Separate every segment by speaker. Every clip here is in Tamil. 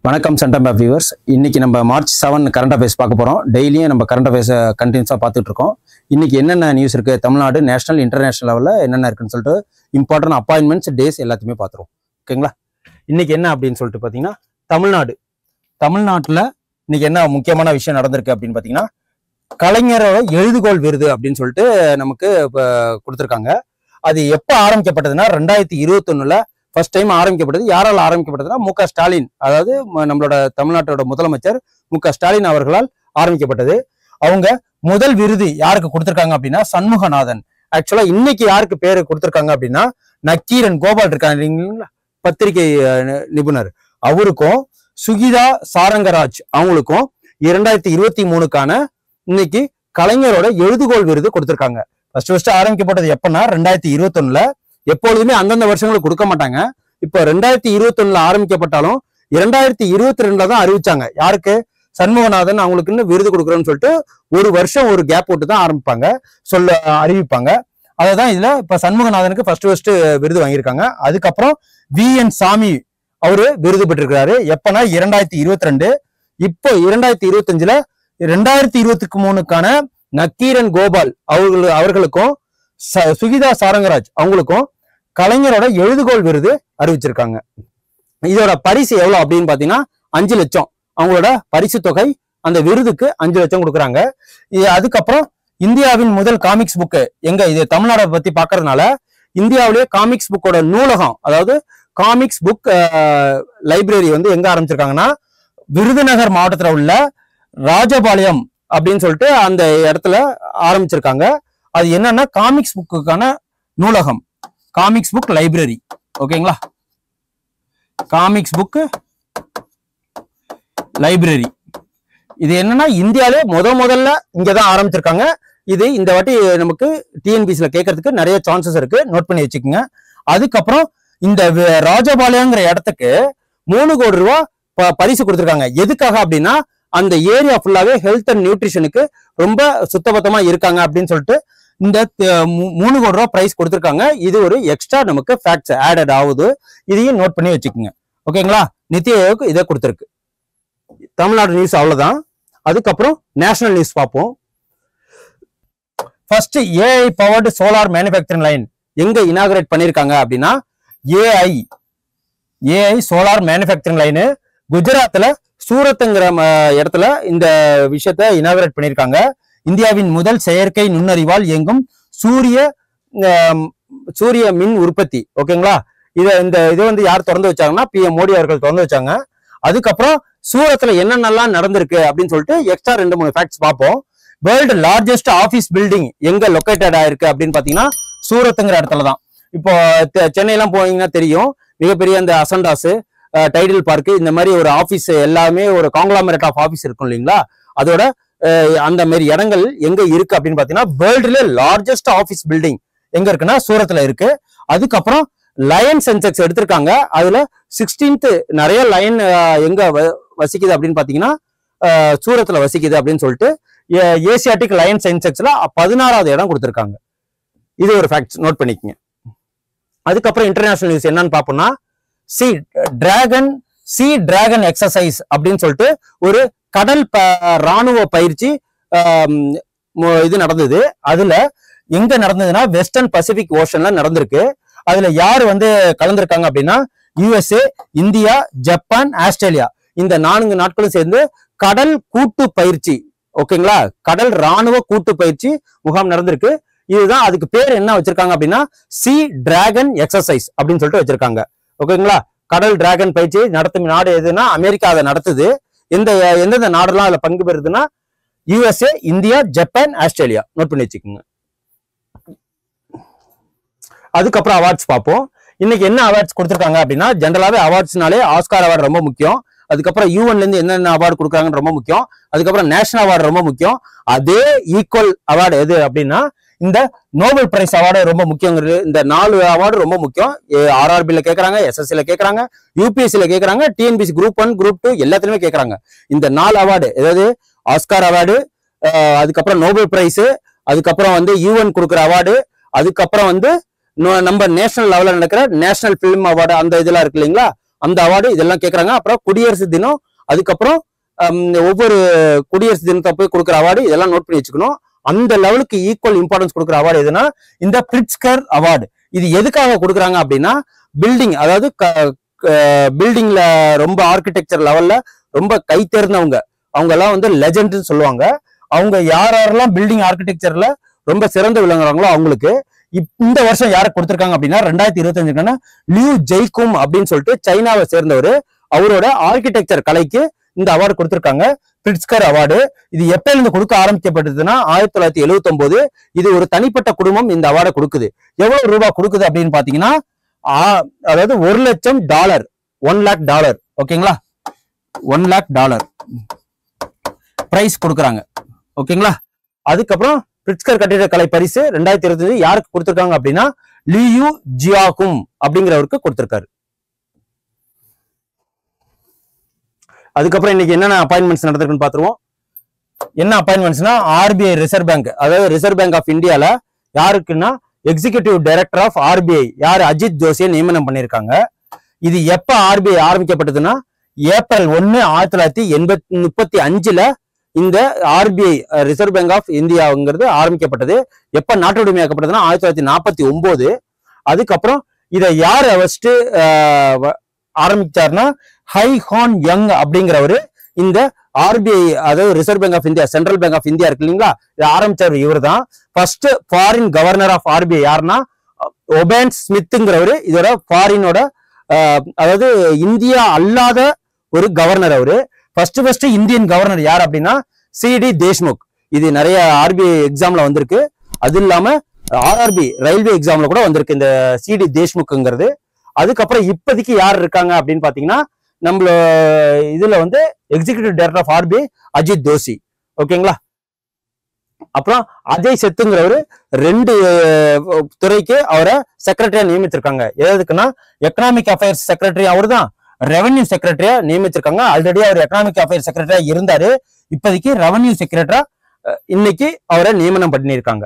Speaker 1: வணக்கம் சென்டம் ஆஃப் வியூவர்ஸ். இன்னைக்கு நம்ம மார்ச் 7 கரண்ட் அஃபேர்ஸ் பார்க்க போகிறோம். டெய்லியும் நம்ம கரண்ட் அஃபேர்ஸை கண்டினியூஸாக பார்த்துட்டு இருக்கோம். இன்னைக்கு என்னென்ன நியூஸ் இருக்குது, தமிழ்நாடு நேஷனல் இன்டர்நேஷனல் லெவலில் என்னென்ன இருக்குன்னு சொல்லிட்டு இம்பார்ட்டன்ட் அப்பாயின்மெண்ட்ஸ் டேஸ் எல்லாத்தையுமே பார்த்துருவோம். ஓகேங்களா? இன்னைக்கு என்ன அப்படின்னு சொல்லிட்டு பார்த்தீங்கன்னா, தமிழ்நாட்டில் இன்னைக்கு என்ன முக்கியமான விஷயம் நடந்திருக்கு அப்படின்னு பார்த்தீங்கன்னா, கலைஞரோட எழுதுகோள் விருது அப்படின்னு சொல்லிட்டு நமக்கு இப்போ கொடுத்துருக்காங்க. அது எப்போ ஆரம்பிக்கப்பட்டதுன்னா 2021 ஃபர்ஸ்ட் டைம் ஆரம்பிக்கப்பட்டது. யாரால் ஆரம்பிக்கப்பட்டதுன்னா மு.க. ஸ்டாலின், அதாவது நம்மளோட தமிழ்நாட்டோட முதலமைச்சர் மு.க. ஸ்டாலின் அவர்களால் ஆரம்பிக்கப்பட்டது. அவங்க முதல் விருது யாருக்கு கொடுத்திருக்காங்க அப்படின்னா சண்முகநாதன். ஆக்சுவலா இன்னைக்கு யாருக்கு பேரு கொடுத்திருக்காங்க அப்படின்னா நக்கீரன் கோபால் இருக்காங்க இல்லைங்களா, பத்திரிகை நிபுணர், அவருக்கும் சுகிதா சாரங்கராஜ் அவங்களுக்கும் 2023க்கான இன்னைக்கு கலைஞரோட எழுதுகோள் விருது கொடுத்திருக்காங்க. ஃபர்ஸ்ட் ஆரம்பிக்கப்பட்டது எப்பன்னா 2021. எப்பொழுதுமே அந்தந்த வருஷங்களுக்கு கொடுக்க மாட்டாங்க. இப்போ 2021 ஆரம்பிக்கப்பட்டாலும் 2022 தான் அறிவிச்சாங்க. யாருக்கு? சண்முகநாதன் அவங்களுக்குன்னு விருது கொடுக்குறோன்னு சொல்லிட்டு ஒரு வருஷம் ஒரு கேப் போட்டு தான் ஆரம்பிப்பாங்க, அறிவிப்பாங்க. அதான் இதுல இப்ப சண்முகநாதனுக்கு ஃபர்ஸ்ட் விருது வாங்கியிருக்காங்க. அதுக்கப்புறம் வி.என். சாமி அவரு விருது பெற்றிருக்கிறாரு. எப்பன்னா 2022. இப்போ 2025 2023க்கான நக்கீரன் கோபால் அவர்களுக்கும் சுகிதா சாரங்கராஜ் அவங்களுக்கும் கலைஞரோட எழுதுகோள் விருது அறிவிச்சிருக்காங்க. இதோட பரிசு எவ்வளவு அப்படின்னு பாத்தீங்கன்னா 5 லட்சம். அவங்களோட பரிசு தொகை அந்த விருதுக்கு 5 லட்சம் கொடுக்குறாங்க. அதுக்கப்புறம் இந்தியாவின் முதல் காமிக்ஸ் புக்கு எங்க, இது தமிழ்நாடை பத்தி பாக்குறதுனால இந்தியாவிலேயே காமிக்ஸ் புக்கோட நூலகம், அதாவது காமிக்ஸ் புக் லைப்ரரி எங்க ஆரம்பிச்சிருக்காங்கன்னா விருதுநகர் மாவட்டத்துல உள்ள ராஜபாளையம் அப்படின்னு சொல்லிட்டு அந்த இடத்துல ஆரம்பிச்சிருக்காங்க. அது என்னன்னா காமிக்ஸ் புக்குக்கான நூலகம், காமிக்ஸ் புக் லைப்ரரி. ஓகேங்களா? காமிக்ஸ் புக் லைப்ரரி இது என்னன்னா இந்தியாவிலே முதல்ல இங்கதான் ஆரம்பிச்சிருக்காங்க. இது இந்த வாட்டி நமக்கு டிஎன்பிசில கேட்கறதுக்கு நிறைய சான்சஸ் இருக்கு, நோட் பண்ணி வச்சுக்கோங்க. அதுக்கப்புறம் இந்த ராஜபாளையங்கிற இடத்துக்கு 3 கோடி ரூபாய் பரிசு கொடுத்துருக்காங்க. எதுக்காக அப்படின்னா அந்த ஏரியா ஃபுல்லாவே ஹெல்த் அண்ட் நியூட்ரிஷனுக்கு ரொம்ப சுத்தபத்தமா இருக்காங்க அப்படின்னு சொல்லிட்டு இந்த 3 கோடி ரூபாய் பிரைஸ் கொடுத்துருக்காங்க. இது ஒரு எக்ஸ்ட்ரா நமக்கு ஃபேக்ட்ஸ் ஆடட் ஆகுது. இதையும் நோட் பண்ணி வச்சுக்கோங்க. ஓகேங்களா? நித்தி ஆயோக் இதை கொடுத்துருக்கு. தமிழ்நாடு நியூஸ் அவ்வளவுதான். அதுக்கப்புறம் நேஷனல் நியூஸ் பார்ப்போம். First AI powered solar manufacturing line எங்க இனாகரேட் பண்ணிருக்காங்க அப்படின்னா ஏஐ சோலார் மேனுஃபேக்சரிங் லைனு குஜராத்ல சூரத்ங்கிற இடத்துல இந்த விஷயத்த இனாகரேட் பண்ணிருக்காங்க. இந்தியாவின் முதல் செயற்கை நுண்ணறிவால் இயங்கும் சூரிய மின் உற்பத்தி. ஓகேங்களா? இது யார் திறந்து வச்சாங்கன்னா PM மோடி அவர்கள் திறந்து வச்சாங்க. அதுக்கப்புறம் சூரத்ல என்னென்னலாம் நடந்திருக்கு அப்படின்னு சொல்லிட்டு எக்ஸ்ட்ரா 2-3 ஃபேக்ட்ஸ் பார்ப்போம். வேர்ல்டு லார்ஜஸ்ட் ஆபீஸ் பில்டிங் எங்க லொக்கேட்டட் ஆயிருக்கு அப்படின்னு பாத்தீங்கன்னா சூரத்ங்கிற இடத்துல தான். இப்போ சென்னையெல்லாம் போனீங்கன்னா தெரியும், மிகப்பெரிய அந்த அசண்டாஸ், டைடல் பார்க், இந்த மாதிரி ஒரு ஆபீஸ் எல்லாமே ஒரு காங்க்ளாமரேட் ஆஃப் ஆபீஸ் இருக்கும் இல்லைங்களா, அதோட அந்த மாதிரி இடங்கள் எங்க இருக்கு அப்படின்னு பாத்தீங்கன்னா வேர்ல்டுல லார்ஜஸ்ட் ஆபீஸ் பில்டிங் எங்க இருக்குன்னா சூரத்ல இருக்கு. அதுக்கப்புறம் லயன் சென்செக்ஸ் எடுத்திருக்காங்க. அதுல 16th நிறைய லயன் எங்க வசிக்குது அப்படின்னு பாத்தீங்கன்னா சூரத்ல வசிக்குது அப்படின்னு சொல்லிட்டு ஏசியாட்டிக் லயன் சென்செக்ஸ்ல 16வது இடம் கொடுத்திருக்காங்க. இது ஒரு ஃபேக்ட், நோட் பண்ணிக்கங்க. அதுக்கப்புறம் இன்டர்நேஷனல் நியூஸ் என்னன்னு பாப்போம்னா சி டிராகன் எக்ஸசைஸ் அப்படின்னு சொல்லிட்டு ஒரு கடல் ராணுவ பயிற்சி இது நடந்தது. அதுல எங்க நடந்ததுன்னா வெஸ்டர்ன் பசிபிக் ஓஷன்ல நடந்திருக்கு. அதுல யாரு கலந்துருக்காங்க அப்படின்னா USA, இந்தியா, ஜப்பான், ஆஸ்திரேலியா, இந்த 4 நாட்களும் சேர்ந்து கடல் கூட்டு பயிற்சி, ஓகேங்களா, கடல் ராணுவ கூட்டு பயிற்சி முகாம் நடந்திருக்கு. இதுதான் அதுக்கு பேர் என்ன வச்சிருக்காங்க அப்படின்னா சி டிராகன் எக்ஸசைஸ் அப்படின்னு சொல்லிட்டு வச்சிருக்காங்க. ஓகேங்களா? கடல் டிராகன் பயிற்சி நடத்தும் நாடு எதுன்னா அமெரிக்கா அதை நடத்துது. எந்தெந்த நாடுலாம் அதுல பங்கு பெறுதுன்னா USA, India, Japan, Australia. Note பண்ணி வச்சுக்கோங்க. அதுக்கப்புறம் அவார்ட்ஸ் பார்ப்போம். இன்னைக்கு என்ன அவார்ட்ஸ் கொடுத்துருக்காங்க அப்படின்னா ஜென்ரலாவே அவார்ட்ஸ்னாலே ஆஸ்கார் அவார்டு ரொம்ப முக்கியம். அதுக்கப்புறம் UN இருந்து என்னென்ன அவார்டு கொடுக்குறாங்கன்னு ரொம்ப முக்கியம். அதுக்கப்புறம் நேஷனல் அவார்டு ரொம்ப முக்கியம். அதே ஈக்குவல் அவார்டு எது அப்படின்னா இந்த நோபல் பிரைஸ் அவார்டு ரொம்ப முக்கியங்கிறது. இந்த 4 அவார்டு ரொம்ப முக்கியம். RRBல கேட்கறாங்க, SSCல கேட்கறாங்க, UPSCல கேட்கறாங்க, TNPC Group 1, Group 2 எல்லாத்துலயுமே கேட்கறாங்க. இந்த 4 அவார்டு, அதாவது ஆஸ்கார் அவார்டு, அதுக்கப்புறம் நோபல் பிரைஸ், அதுக்கப்புறம் UN கொடுக்குற அவார்டு, அதுக்கப்புறம் நம்ம நேஷனல் லெவலில் நடக்கிற நேஷனல் பிலிம் அவார்டு, அந்த இதெல்லாம் இருக்கு இல்லைங்களா, அந்த அவார்டு இதெல்லாம் கேட்கறாங்க. அப்புறம் குடியரசு தினம், அதுக்கப்புறம் ஒவ்வொரு குடியரசு தினத்தை போய் கொடுக்குற அவார்டு, இதெல்லாம் நோட் பண்ணி வச்சுக்கணும். அந்த லெவலுக்கு ஈக்குவல் இம்பார்ட்டன்ஸ் கொடுக்குற அவார்டு எதுனா இந்த பிரிட்ஸ்கர் அவார்டு. இது எதுக்காக கொடுக்குறாங்க அப்படின்னா, பில்டிங், அதாவது பில்டிங்ல ரொம்ப ஆர்கிடெக்சர் லெவல்ல ரொம்ப கை தேர்ந்தவங்க, அவங்க எல்லாம் வந்து லெஜெண்ட்னு சொல்லுவாங்க. அவங்க யாரெல்லாம் பில்டிங் ஆர்கிடெக்சர்ல ரொம்ப சிறந்து விளங்குறாங்களோ அவங்களுக்கு இந்த வருஷம் யாரை கொடுத்திருக்காங்க அப்படின்னா 2025 லியூ ஜெய்கும் அப்படின்னு சொல்லிட்டு சைனாவை சேர்ந்தவர். அவரோட ஆர்கிடெக்சர் கலைக்கு இந்த அவார்டு கொடுத்திருக்காங்க, பிரிட்ஸ்கர் அவார்டு. இது எப்ப இருந்து கொடுக்க ஆரம்பிக்கப்பட்டதுன்னா 1979. இது ஒரு தனிப்பட்ட குடும்பம் இந்த அவார்டை கொடுக்குது. எவ்வளவு ரூபாய் கொடுக்குது அப்படின்னு பாத்தீங்கன்னா, அதாவது $1,00,000, $1,00,000, ஓகேங்களா, $1,00,000 பிரைஸ் கொடுக்குறாங்க, ஓகேங்களா. அதுக்கப்புறம் பிரிட்ஸ்கர் கட்டிடக்கலை பரிசு 2025 யாருக்கு கொடுத்திருக்காங்க அப்படின்னா லியூ ஜியாகும் அப்படிங்கிறவருக்கு கொடுத்திருக்காரு. அதுக்கப்புறம் இன்னைக்கு என்னென்ன அப்பாயின்மெண்ட்ஸ் நடந்திருக்குன்னு பாத்துருவோம். என்ன அப்பாயின்மெண்ட்ஸ்னா, ஆர்பிஐ ரிசர்வ் பேங்க், அதாவது ரிசர்வ் பேங்க் ஆஃப் இந்தியால யாருக்குன்னா எக்ஸிகியூட்டிவ் டைரக்டர் ஆஃப் ஆர்பிஐ யாரு அஜித் ஜோஷியை நியமனம் பண்ணியிருக்காங்க. இது எப்ப ஆர்பிஐ ஆரம்பிக்கப்பட்டதுன்னா ஏப்ரல் 1, 1935 இந்த ஆர்பிஐ ரிசர்வ் பேங்க் ஆஃப் இந்தியாங்கிறது ஆரம்பிக்கப்பட்டது. எப்ப நாட்டுடைமையாக்கப்பட்டதுன்னா 1949. அதுக்கப்புறம் இதை யார் ஃபர்ஸ்ட் ஆரம்பிச்சாருன்னா ஹை ஹான் யங் அப்படிங்கிறவரு இந்த ஆர்பிஐ, அதாவது reserve bank of India, central bank of India இருக்கு இல்லைங்களா, இதை ஆரம்பிச்சவர் இவர் தான். First foreign governor of RBI யாருன்னா ஒபேன் ஸ்மித்ங்கிறவரு, இதோட ஃபாரினோட அதாவது இந்தியா அல்லாத ஒரு கவர்னர் அவரு. ஃபர்ஸ்ட் இந்தியன் கவர்னர் யார் அப்படின்னா சிடி தேஷ்முக். இது நிறைய ஆர்பிஐ எக்ஸாம்ல வந்திருக்கு. அது இல்லாம ஆர்ஆர்பி ரயில்வே எக்ஸாம்ல கூட வந்திருக்கு இந்த சிடி தேஷ்முக்ங்கிறது. அதுக்கப்புறம் இப்போதைக்கு யார் இருக்காங்க அப்படின்னு பாத்தீங்கன்னா, நம்மள இதுல வந்து executive director of RBI Ajit Joshi, ஓகேங்களா. அப்புறம் அஜய் செத்துங்கிறவரு 2 துறைக்கு அவரை செக்ரட்டரியா நியமிச்சிருக்காங்க. எதுக்குன்னா எக்கனாமிக் அஃபேர்ஸ் செக்ரட்டரி அவர் தான், ரெவன்யூ செக்ரட்டரியா நியமிச்சிருக்காங்க. ஆல்ரெடி அவர் எக்கனாமிக் அஃபேர்ஸ் செக்ரட்டரியா இருந்தாரு. இப்போதைக்கு ரெவன்யூ செக்ரட்டரியா இன்னைக்கு அவரை நியமனம் பண்ணியிருக்காங்க.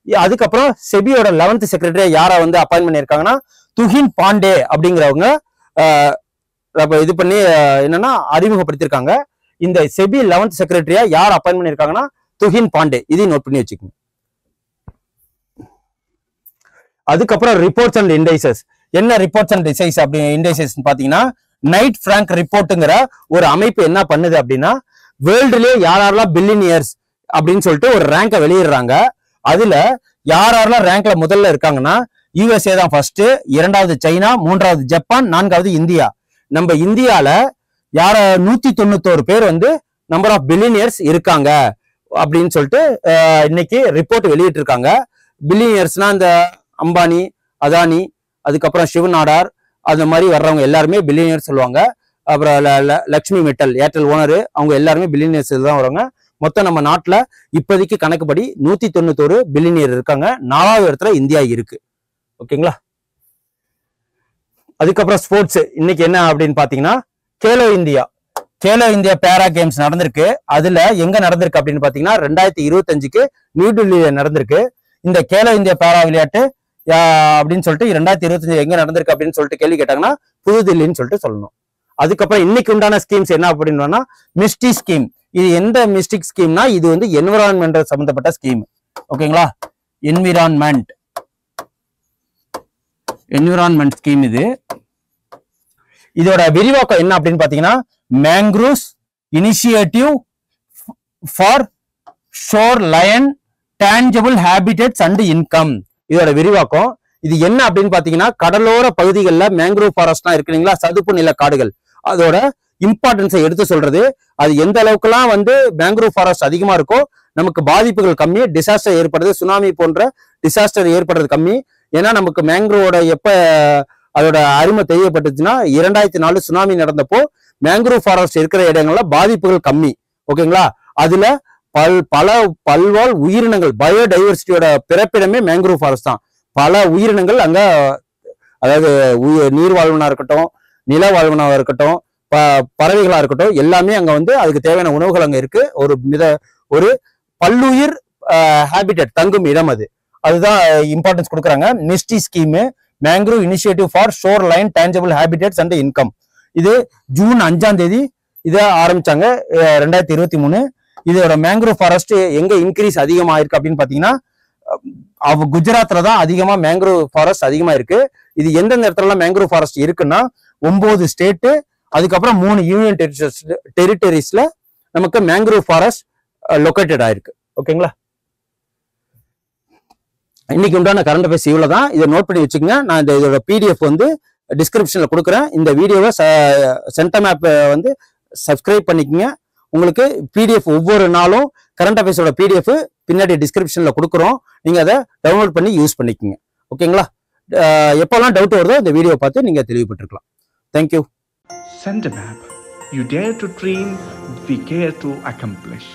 Speaker 1: அதுக்கப்புறம் செபியோட 11th செக்ரட்டரியா யாரை வந்து அப்பாயின்ட் பண்ணியிருக்காங்கன்னா துஹின் பாண்டே அப்படிங்கிறவங்க இது பண்ணி என்னன்னா அறிமுகப்படுத்திருக்காங்க. இந்த செபி 11th செக்ரட்டரியா யார் அப்பாயின்ட் பண்ணியிருக்காங்கன்னா துஹின் பாண்டே. இதையும் நோட் பண்ணி வச்சுக்கோங்க. அதுக்கப்புறம் ரிப்போர்ட்ஸ் அண்ட் இண்டைசஸ். என்ன ரிப்போர்ட்ஸ் அண்ட் இண்டைசஸ் பாத்தீங்கன்னா, நைட் பிராங்க் ரிப்போர்ட்டுங்கிற ஒரு அமைப்பு என்ன பண்ணுது அப்படின்னா, வேர்ல்டுலயே யாரெல்லாம் பில்லியனியர்ஸ் அப்படின்னு சொல்லிட்டு ஒரு ரேங்கை வெளியிடுறாங்க. அதுல யாரெல்லாம் ரேங்க்ல முதல்ல இருக்காங்கன்னா யூஎஸ்ஏ தான் ஃபர்ஸ்ட், 2வது சைனா, 3வது ஜப்பான், 4வது இந்தியா. நம்ம இந்தியால 191 பேர் வந்து நம்பர் ஆஃப் பில்லியனியர்ஸ் இருக்காங்க அப்படின்னு சொல்லிட்டு இன்னைக்கு ரிப்போர்ட் வெளியிட்டு இருக்காங்க. பில்லியனியர்ஸ்னா இந்த அம்பானி, அதானி, அதுக்கப்புறம் சிவ நாடார், அந்த மாதிரி வர்றவங்க எல்லாருமே பில்லியனியர்ஸ் சொல்லுவாங்க. அப்புறம் லக்ஷ்மி மெட்டல் ஏர்டெல் ஓனர், அவங்க எல்லாருமே பில்லியனியர்ஸ் தான் வருவாங்க. மொத்தம் நம்ம நாட்டுல இப்போதைக்கு கணக்குப்படி 191 பில்லியனியர் இருக்காங்க. 4வது இடத்துல இந்தியா இருக்கு, ஓகேங்களா. அதுக்கப்புறம் ஸ்போர்ட்ஸ் இன்னைக்கு என்ன அப்படின்னு பாத்தீங்கன்னா, கேலோ இந்தியா பேரா கேம்ஸ் நடந்திருக்கு. அதுல எங்க நடந்திருக்கு அப்படின்னு பாத்தீங்கன்னா 2025 நியூ டெல்லியில நடந்திருக்கு. இந்த கேலோ இந்தியா பேரா விளையாட்டு அப்படின்னு சொல்லிட்டு 2025 எங்க நடந்திருக்கு அப்படின்னு சொல்லிட்டு கேள்வி கேட்டாங்கன்னா புதுதில்லின்னு சொல்லிட்டு சொல்லணும். அதுக்கப்புறம் இன்னைக்கு உண்டான ஸ்கீம்ஸ் என்ன அப்படின்னா மிஸ்டி ஸ்கீம். இது எந்த மிஸ்டிக் ஸ்கீம்னா, இது வந்து என்விரான்மெண்ட் சம்பந்தப்பட்ட ஸ்கீம், ஓகேங்களா. Environment scheme. இதோட விரிவாக்கம் என்ன அப்படின்னு பாத்தீங்கன்னா, mangroves initiative for shoreline tangible habitats and income. இதோட விரிவாக்கம். இது என்ன அப்படின்னு பாத்தீங்கன்னா, கடலோர பகுதிகளில் மேங்க்ரூவ் ஃபாரஸ்ட்லாம் இருக்கு இல்லைங்களா, சதுப்பு நில காடுகள், அதோட இம்பார்ட்டன்ஸை எடுத்து சொல்றது. அது எந்த அளவுக்குலாம் வந்து மேங்க்ரூவ் ஃபாரஸ்ட் அதிகமா இருக்கோ நமக்கு பாதிப்புகள் கம்மி, டிசாஸ்டர் ஏற்படுறது, சுனாமி போன்ற டிசாஸ்டர் ஏற்படுறது கம்மி. ஏன்னா நமக்கு மேங்க்ரூவோட எப்ப அதோட அருமை தெரியப்பட்டுச்சுன்னா 2004 சுனாமி நடந்தப்போ மேங்க்ரூவ் ஃபாரஸ்ட் இருக்கிற இடங்கள்ல பாதிப்புகள் கம்மி, ஓகேங்களா. அதுல பல்வாழ் உயிரினங்கள், பயோடைவர்சிட்டியோட பிறப்பிடமே மேங்க்ரூவ் ஃபாரஸ்ட் தான். பல உயிரினங்கள் அங்க, அதாவது நீர் வாழ்வனா இருக்கட்டும், நில வாழ்வனா இருக்கட்டும், பறவைகளா இருக்கட்டும், எல்லாமே அங்க வந்து அதுக்கு தேவையான உணவுகள் அங்க இருக்கு. ஒரு பல்லுயிர் ஹேபிடேட், தங்கும் இடம் அதுதான் இம்பார்ட்டன்ஸ் கொடுக்குறாங்க. MISHTI scheme, mangrove initiative for shoreline tangible habitats and income. இது ஜூன் 5ஆம் தேதி இதை ஆரம்பிச்சாங்க 2023. இதோட மேங்க்ரோவ் ஃபாரஸ்ட் எங்க இன்க்ரீஸ் அதிகமா இருக்கு அப்படின்னு பாத்தீங்கன்னா குஜராத்ல தான் அதிகமா மேங்க்ரோவ் ஃபாரஸ்ட் அதிகமா இருக்கு. இது எந்தெந்த இடத்துல மேங்க்ரோவ் ஃபாரஸ்ட் இருக்குன்னா 9 ஸ்டேட்டு, அதுக்கப்புறம் 3 யூனியன் டெரிட்டரிஸ்ல நமக்கு மேங்க்ரோவ் ஃபாரஸ்ட் லொக்கேட்டட் ஆயிருக்கு. ஓகேங்களா? இன்னைக்கு உண்டான கரண்ட் அஃபேர்ஸ் இவ்வளவுதான். இதை நோட் பண்ணி வச்சுக்கோங்க. நான் இதோட பிடிஎஃப் வந்து டிஸ்கிரிப்ஷன்ல கொடுக்குறேன். இந்த வீடியோவை சென்டம் ஆப் வந்து சப்ஸ்கிரைப் பண்ணிக்கோங்க. உங்களுக்கு பிடிஎஃப் ஒவ்வொரு நாளும் கரண்ட் அஃபேர்ஸோட பிடிஎஃப் பின்னாடி டிஸ்கிரிப்ஷன்ல கொடுக்குறோம். நீங்க அதை டவுன்லோட் பண்ணி யூஸ் பண்ணிக்கோங்க. ஓகேங்களா? எப்பெல்லாம் டவுட் வருதோ இந்த வீடியோ பார்த்து நீங்க தெளிவுபட்டுருக்கலாம். Thank you.
Speaker 2: Centum app. You dare to dream, we care to accomplish.